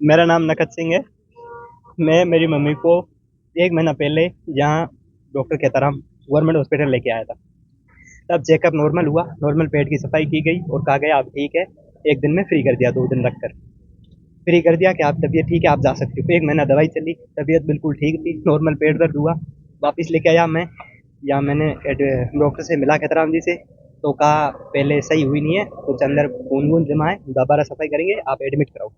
मेरा नाम नकद सिंह है। मैं मेरी मम्मी को 1 महीना पहले यहाँ डॉक्टर खेताराम गवर्नमेंट हॉस्पिटल लेके आया था। तब चेकअप नॉर्मल हुआ, नॉर्मल पेट की सफाई की गई और कहा गया आप ठीक है, 1 दिन में फ्री कर दिया, 2 दिन रखकर फ्री कर दिया कि आप तबीयत ठीक है, आप जा सकते हो। 1 महीना दवाई चली, तबीयत बिल्कुल ठीक थी, नॉर्मल पेट दर्द हुआ, वापस लेके आया मैं। या मैंने डॉक्टर से मिला खेताराम जी से, तो कहा पहले सही हुई नहीं है, कुछ अंदर खून वून जमा है, दोबारा सफाई करेंगे, आप एडमिट कराओ।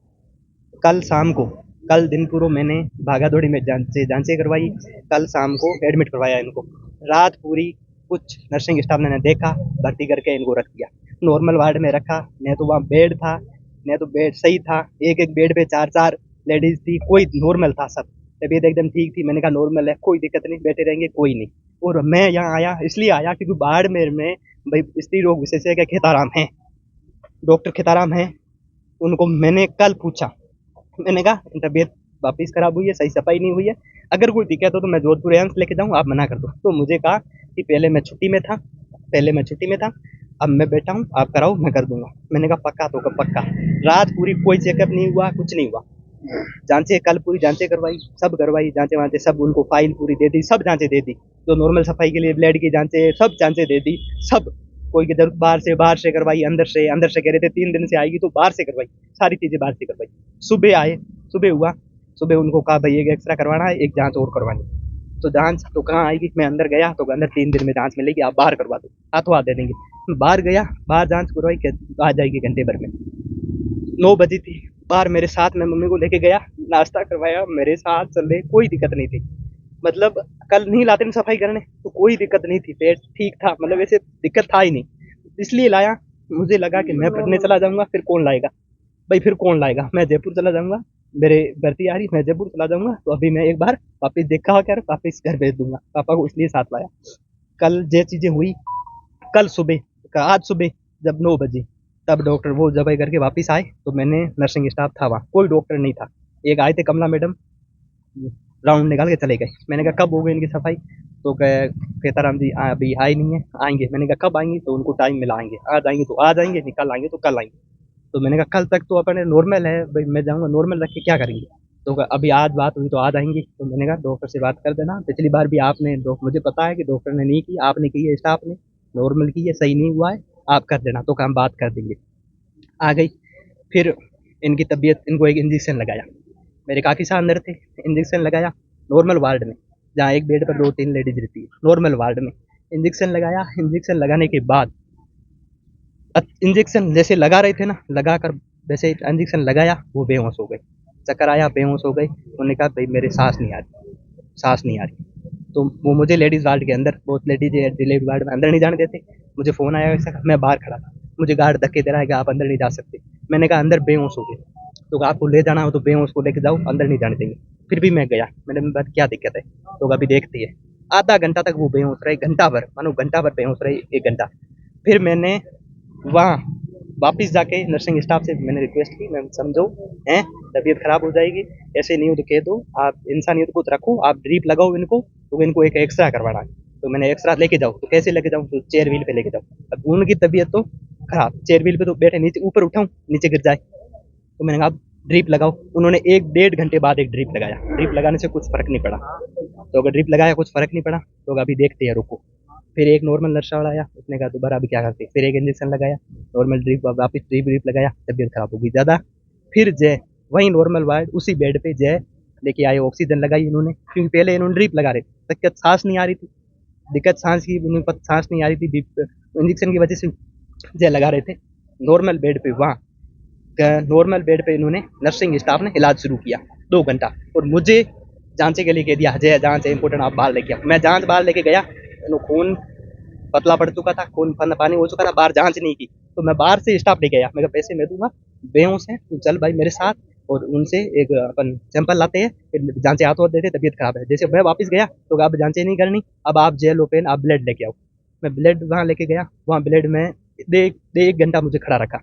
कल शाम को, कल दिन पूरा मैंने भागा दौड़ी में जांचें करवाई। कल शाम को एडमिट करवाया इनको। रात पूरी कुछ नर्सिंग स्टाफ ने देखा, भर्ती करके इनको रख दिया, नॉर्मल वार्ड में रखा। न तो वहाँ बेड था, न तो बेड सही था, एक एक बेड पे 4 4 लेडीज थी, कोई नॉर्मल था सब, तबीयत एकदम ठीक थी। मैंने कहा नॉर्मल है, कोई दिक्कत नहीं, बैठे रहेंगे, कोई नहीं। और मैं यहाँ आया इसलिए आया क्योंकि बाड़मेर में भाई स्त्री रोग विशेषज्ञ खेताराम है, डॉक्टर खेताराम है। उनको मैंने कल पूछा, मैंने कहा तबीयत वापिस खराब हुई है, सही सफाई नहीं हुई है, अगर कोई दिक्कत हो तो मैं जोधपुर एम्स लेके जाऊँ, आप मना कर दो। तो मुझे कहा कि पहले मैं छुट्टी में था, अब मैं बैठा हूँ, आप कराओ, मैं कर दूंगा। मैंने कहा पक्का, तो कब पक्का। रात पूरी कोई चेकअप नहीं हुआ, कुछ नहीं हुआ। जांचें कल पूरी जांचें करवाई, सब करवाई, जांचें वांचें सब उनको फाइल पूरी दे दी, सब जांचें दे दी, जो नॉर्मल सफाई के लिए ब्लड की जांचें, सब जांचें दे दी, सब। कोई की जरूरत बाहर से करवाई, अंदर से कह रहे थे 3 दिन से आएगी, तो बाहर से करवाई, सारी चीजें बाहर से करवाई। सुबह आए, सुबह हुआ, सुबह उनको कहा भाई एक एक्सरा करवाना है, एक जांच और करवानी। तो जांच तो कहाँ आएगी, मैं अंदर गया तो अंदर 3 दिन में जांच मिलेगी, आप बाहर करवा दो, हाथों हाथ दे देंगे। बाहर गया, बाहर जांच करवाई, आ जाएगी घंटे भर में। 9 बजी थी, बाहर मेरे साथ मैं मम्मी को लेके गया, नाश्ता करवाया, मेरे साथ चल रहे, कोई दिक्कत नहीं थी। मतलब कल नहीं लाते ना सफाई करने तो कोई दिक्कत नहीं थी, पेट ठीक था, मतलब ऐसे दिक्कत था ही नहीं, इसलिए लाया। मुझे लगा कि मैं पढ़ने चला जाऊंगा, फिर कौन लाएगा भाई, फिर कौन लाएगा, मैं जयपुर चला जाऊंगा, मेरे भर्ती आ रही, मैं जयपुर चला जाऊंगा, तो अभी मैं एक बार वापिस देखा कर वापिस घर भेज दूंगा पापा को, इसलिए साथ लाया। कल ये चीजें हुई। कल सुबह, आज सुबह जब 9 बजे, तब डॉक्टर वो दवाई करके वापस आए, तो मैंने नर्सिंग स्टाफ था वहाँ, कोई डॉक्टर नहीं था। एक आए थे कमला मैडम, राउंड निकाल के चले गए। मैंने कहा कब हो गई इनकी सफाई, तो कहे खेताराम जी अभी आए नहीं है, आएंगे। मैंने कहा कब आएंगे, तो उनको टाइम मिला आएंगे, आज आएंगे तो आज आएंगे, नहीं कल आएंगे तो कल आएंगे। तो मैंने कहा कल तक तो अपने नॉर्मल है भाई, मैं जाऊँगा नॉर्मल रख के क्या करेंगे। तो अभी आज बात हुई तो आज आएंगी। तो मैंने कहा डॉक्टर से बात कर देना, पिछली बार भी आपने, मुझे पता है कि डॉक्टर ने नहीं की, आपने की है, स्टाफ ने नॉर्मल की है, सही नहीं हुआ है, आप कर देना, तो हम बात कर देंगे। आ गई। फिर इनकी तबीयत, इनको एक इंजेक्शन लगाया, मेरे काफ़ी साल अंदर थे, इंजेक्शन लगाया नॉर्मल वार्ड में, जहाँ एक बेड पर 2 3 लेडीज रहती है, नॉर्मल वार्ड में इंजेक्शन लगाया। इंजेक्शन लगाने के बाद इंजेक्शन जैसे लगा रहे थे ना, लगा कर वैसे इंजेक्शन लगाया, वो बेहोश हो गए, चक्कर आया, बेहोश हो गए। उन्होंने कहा भाई मेरे सांस नहीं आ रही, सांस नहीं आ रही। तो वो मुझे लेडीज़ वार्ड के अंदर, बहुत लेडीज डिलीवरी वार्ड में अंदर नहीं जाने देते। मुझे फ़ोन आया वैसा, मैं बाहर खड़ा था, मुझे गार्ड धक्के दे रहा है कि आप अंदर नहीं जा सकते। मैंने कहा अंदर बेहोश हो गए, तो आपको ले जाना हो तो बेहोश को लेके जाओ, अंदर नहीं जाने देंगे। फिर भी मैं गया, मैंने बात क्या दिक्कत है, तो अभी देखती है। आधा घंटा तक वो बेहोश रहे, घंटा भर, मानो घंटा भर बेहोश रहे, 1 घंटा। फिर मैंने वहाँ वापस जाके नर्सिंग स्टाफ से मैंने रिक्वेस्ट की, मैम समझो हैं, तबीयत खराब हो जाएगी, ऐसे नहीं हो तो कह दो, आप इंसानियत को तो रखो, आप ड्रीप लगाओ इनको, तो इनको एक एक्सरा करवाना है। तो मैंने एक्सरा लेके जाओ, तो कैसे लेके जाऊँ, तो चेयर व्हील पे लेके जाओ। अब उनकी तबीयत तो खराब, चेयर व्हील पे तो बैठे, नीचे ऊपर उठाऊँ नीचे गिर जाए। तो मैंने कहा आप ड्रिप लगाओ। उन्होंने 1 डेढ़ घंटे बाद एक ड्रिप लगाया, ड्रिप लगाने से कुछ फ़र्क नहीं पड़ा। तो अगर ड्रिप लगाया कुछ फ़र्क नहीं पड़ा, तो अभी देखते हैं, रुको। फिर एक नॉर्मल नर्स वाला आया, उसने कहा दोबारा अभी क्या करते, फिर एक इंजेक्शन लगाया, नॉर्मल ड्रिप, वापस ड्रिप व्रिप लगाया, तबीयत खराब हो गई ज़्यादा। फिर जय वहीं नॉर्मल वार्ड उसी बेड पे जय लेके आए, ऑक्सीजन लगाई इन्होंने, क्योंकि पहले इन्होंने ड्रिप लगा रहे थे, दिक्कत सांस नहीं आ रही थी, दिक्कत सांस की, उन्हें सांस नहीं आ रही थी, इंजेक्शन की वजह से जय लगा रहे थे। नॉर्मल बेड पे वहाँ नॉर्मल बेड पे इन्होंने नर्सिंग स्टाफ ने इलाज शुरू किया 2 घंटा, और मुझे जांचे के लिए कह दिया, अजय जांच है इंपॉर्टेंट, आप बाहर लेके आओ। मैं जांच बाहर लेके गया, खून पतला पड़ चुका था, खून पानी हो चुका था, बाहर जांच नहीं की। तो मैं बाहर से स्टाफ लेके गया, मैं कहा पैसे मैं दूंगा, बेहोश है तू चल भाई मेरे साथ, और उनसे एक अपन सैंपल लाते हैं, फिर जांचें हाथ और देते, तबीयत खराब है। जैसे मैं वापस गया तो अब जांचें नहीं करनी, अब आप जेल ओपन, आप ब्लड लेके आओ। मैं ब्लड वहाँ लेके गया, वहाँ ब्लड में दे 1 घंटा मुझे खड़ा रखा,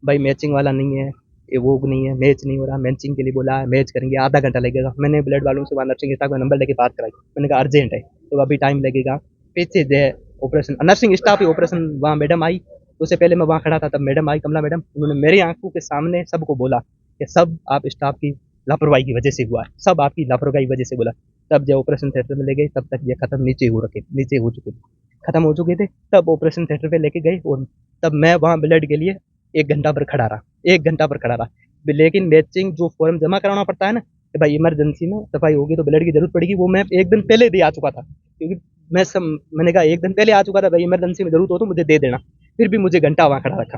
भाई मैचिंग वाला नहीं है, ये वो नहीं है, मैच नहीं हो रहा, मैचिंग के लिए बोला है, मैच करेंगे, आधा घंटा लगेगा। मैंने ब्लड वालों से वहाँ नर्सिंग स्टाफ का नंबर लेके बात कराई, मैंने कहा अर्जेंट है, तो अभी टाइम लगेगा। पीछे जो है ऑपरेशन, नर्सिंग स्टाफ ही ऑपरेशन, वहाँ मैडम आई, उससे पहले मैं वहाँ खड़ा था, तब मैडम आई, कमला मैडम, उन्होंने मेरी आंखों के सामने सबको बोला कि सब आप स्टाफ की लापरवाही की वजह से हुआ है, सब आपकी लापरवाही की वजह से बोला। तब जब ऑपरेशन थिएटर में ले गए तब तक ये खत्म नीचे हो चुके थे, खत्म हो चुके थे। तब ऑपरेशन थिएटर पे लेके गए और तब मैं वहाँ ब्लड के लिए 1 घंटा पर खड़ा रहा, 1 घंटा पर खड़ा रहा। लेकिन मैचिंग जो फॉर्म जमा कराना पड़ता है ना कि भाई इमरजेंसी में सफाई होगी तो ब्लड की जरूरत पड़ेगी, वो मैं 1 दिन पहले दे आ चुका था, क्योंकि मैंने कहा 1 दिन पहले आ चुका था भाई, इमरजेंसी में जरूरत हो तो मुझे दे देना। फिर भी मुझे घंटा वहाँ खड़ा रखा।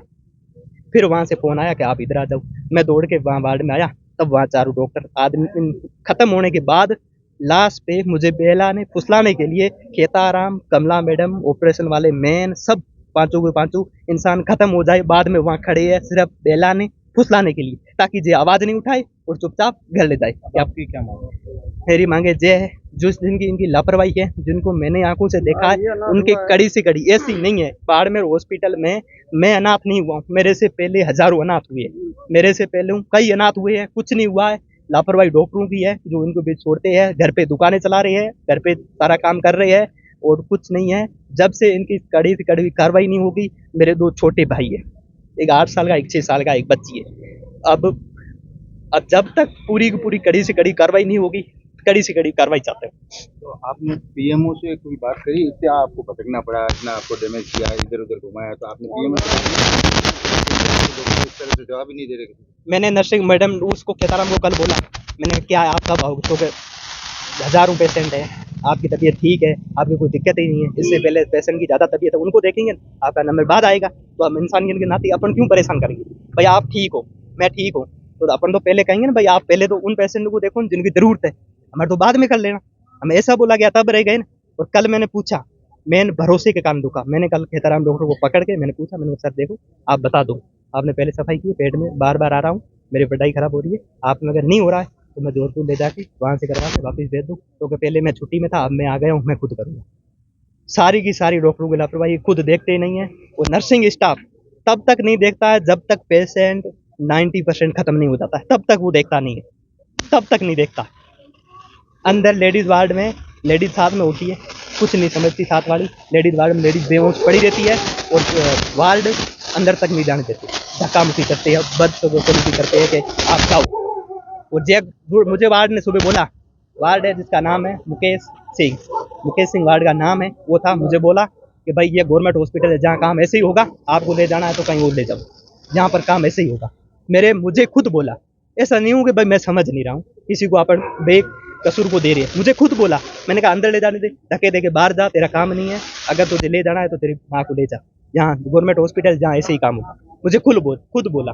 फिर वहाँ से फ़ोन आया कि आप इधर आ जाओ। मैं दौड़ के वहाँ वार्ड में आया, तब वहाँ चारों डॉक्टर आदमी खत्म होने के बाद लास्ट पे मुझे बेलाने फुसलाने के लिए खेताराम, कमला मैडम, ऑपरेशन वाले मैन, सब पाँचों के पाँचों इंसान खत्म हो जाए बाद में वहाँ खड़े हैं सिर्फ बेलाने फुसलाने के लिए, ताकि जे आवाज़ नहीं उठाए और चुपचाप घर ले जाए। आपकी क्या मांग है? मेरी मांगे ये है, जिस जिनकी इनकी लापरवाही है, जिनको मैंने आंखों से देखा है, उनकी कड़ी से कड़ी ऐसी नहीं है। बाड़मेर हॉस्पिटल में मैं अनाथ नहीं हुआ हूँ, मेरे से पहले हजारों अनाथ हुए हैं, मेरे से पहले कई अनाथ हुए हैं, कुछ नहीं हुआ है। लापरवाही डॉक्टरों की है जो इनको बीच छोड़ते हैं, घर पे दुकानें चला रहे हैं, घर पे सारा काम कर रहे हैं और कुछ नहीं है। जब से इनकी कड़ी से कड़ी कार्रवाई नहीं होगी, मेरे 2 छोटे भाई है, एक 8 साल का, एक 6 साल का, एक बच्ची है। अब जब तक पूरी की पूरी कड़ी से कड़ी कार्रवाई नहीं होगी, कड़ी से कड़ी कार्रवाई चाहते हैं। तो आपने पीएमओ से कोई बात करी, इससे आपको भटकना पड़ा, इतना आपको डैमेज किया, इधर उधर घुमाया, तो आपने पीएमओ इस तरह से जवाब ही नहीं दे रहे? मैंने नर्सिंग मैडम उसको खेताराम को कल बोला, मैंने कहा क्या है आप कब आओगे, तो हजारों पेशेंट है, आपकी तबीयत ठीक है, आपकी कोई दिक्कत ही नहीं है, इससे पहले पेशेंट की ज़्यादा तबीयत है उनको देखेंगे, आपका नंबर बाद आएगा। तो हम इंसानियत के नाते अपन क्यों परेशान करेंगे, भाई आप ठीक हो, मैं ठीक हूँ, तो अपन तो पहले कहेंगे ना भाई आप पहले तो उन पेशेंट को देखो जिनकी ज़रूरत है, हमारे तो बाद में कर लेना। हमें ऐसा बोला गया तब रह गए ना। और कल मैंने पूछा, मैंने भरोसे के कान दुखा, मैंने कल खेताराम डॉक्टर को पकड़ के मैंने पूछा, मैंने कहा सर देखो आप बता दो, आपने पहले सफाई की, पेट में बार बार आ रहा हूँ, मेरी पढ़ाई खराब हो रही है, आप में अगर नहीं हो रहा है तो मैं जोधपुर ले जाके वहाँ से करवा के वापस भेज दूँ, क्योंकि पहले मैं छुट्टी में था, अब मैं आ गया हूँ, मैं खुद करूँगा। सारी की सारी डॉक्टरों की लापरवाही खुद देखते ही नहीं है। वो नर्सिंग स्टाफ तब तक नहीं देखता है जब तक पेशेंट 90% खत्म नहीं हो जाता है, तब तक वो देखता नहीं है, तब तक नहीं देखता। अंदर लेडीज वार्ड में लेडीज साथ में होती है, कुछ नहीं समझती, साथ वाली लेडीज वार्ड में लेडीज बेहोश पड़ी रहती है और वार्ड अंदर तक नहीं जाने देती, धक्का मुक्की करते हैं, बदतमीजी करते हैं कि आप जाओ। और मुझे वार्ड ने सुबह बोला, वार्ड है जिसका नाम है मुकेश सिंह वार्ड का नाम है, वो था, मुझे बोला कि भाई ये गवर्नमेंट हॉस्पिटल है, जहाँ काम ऐसे ही होगा, आपको ले जाना है तो कहीं और ले जाओ, जहाँ पर काम ऐसे ही होगा। मुझे खुद बोला, ऐसा नहीं हूँ कि भाई मैं समझ नहीं रहा हूँ, किसी को अपन बेकसूर को दे रही है, मुझे खुद बोला। मैंने कहा अंदर ले जाने दे, धक्के दे के बाहर जा, तेरा काम नहीं है, अगर तुझे ले जाना है तो तेरी माँ को ले जा, यहाँ गवर्नमेंट हॉस्पिटल जहाँ ऐसे ही काम होगा, मुझे खुद बोला।